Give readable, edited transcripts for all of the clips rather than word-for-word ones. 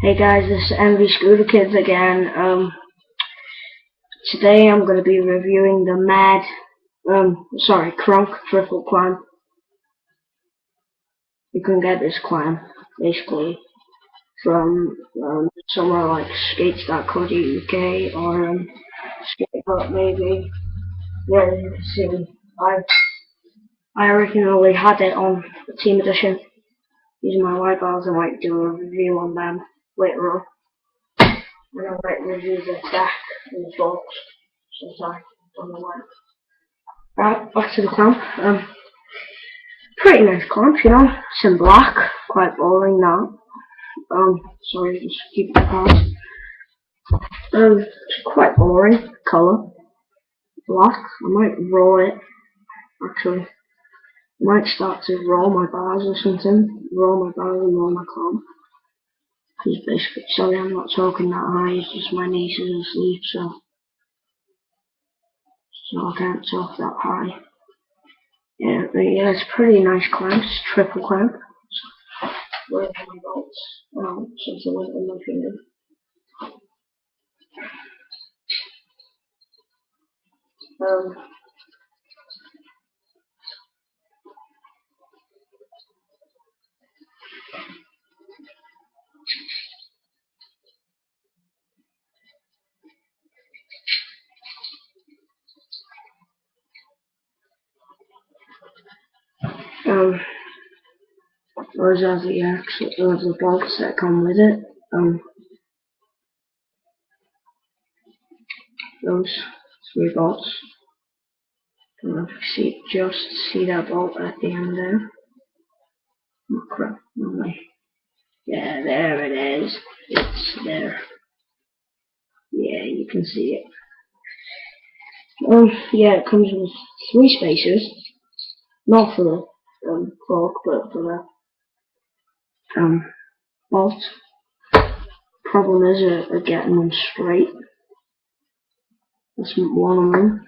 Hey guys, this is MV Scooter Kids again. Today I'm going to be reviewing the krunk triple climb. You can get this climb basically from somewhere like skates.co.uk or skatehut maybe. Yeah, you can see I originally had it on the team edition. Using my white balls, I might do a review on them later on. And I might review the back and the box sometime on the way. Right, back to the clamp. Pretty nice clamp, you know. It's in black, quite boring now. Sorry, just keep the cards. It's quite boring colour. Black. I might roll it. Actually, I might start to roll my bars or something. Roll my bars and roll my clamp. Because basically, sorry, I'm not talking that high. It's just my niece is asleep, so I can't talk that high. Yeah, but yeah, it's pretty nice clamp. It's triple clamp. Where's my bolts? Since I went on my finger. Those are the bolts that come with it. Those 3 bolts. I don't know if you see that bolt at the end there. Oh crap, no way. Yeah, there it is. It's there. Yeah, you can see it. Yeah, it comes with 3 spacers. Not for the fork, but for the bolt. Problem is getting them straight. That's one of them.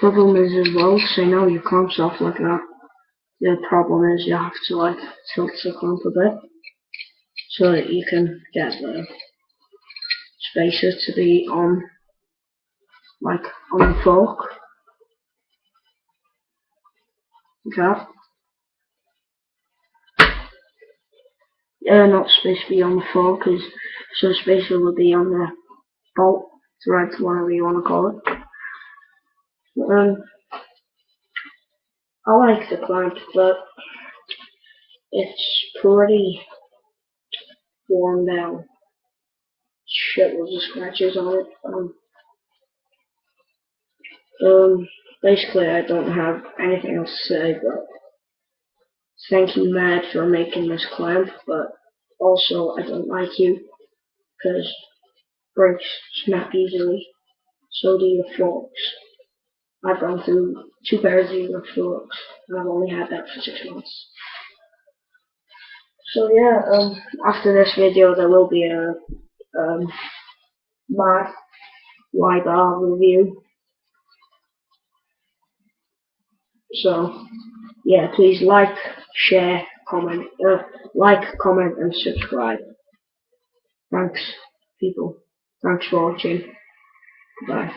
Problem is as well, so now your clamp's off like that. The problem is you have to like tilt the clamp a bit so that you can get the spacer to be on the fork. Like that. Not supposed to be on the fork, so the spacer will be on the bolt, thread, whatever you want to call it. I like the clamp, but it's pretty worn down. Shitloads of scratches on it. Basically, I don't have anything else to say, but thank you, Matt, for making this clamp, but also I don't like you, because brakes snap easily, so do your forks. I've gone through 2 pairs of your forks, and I've only had that for 6 months. So yeah, after this video there will be a matte LiDAR review. So yeah, please like, share, comment, and subscribe. Thanks, people. Thanks for watching. Bye.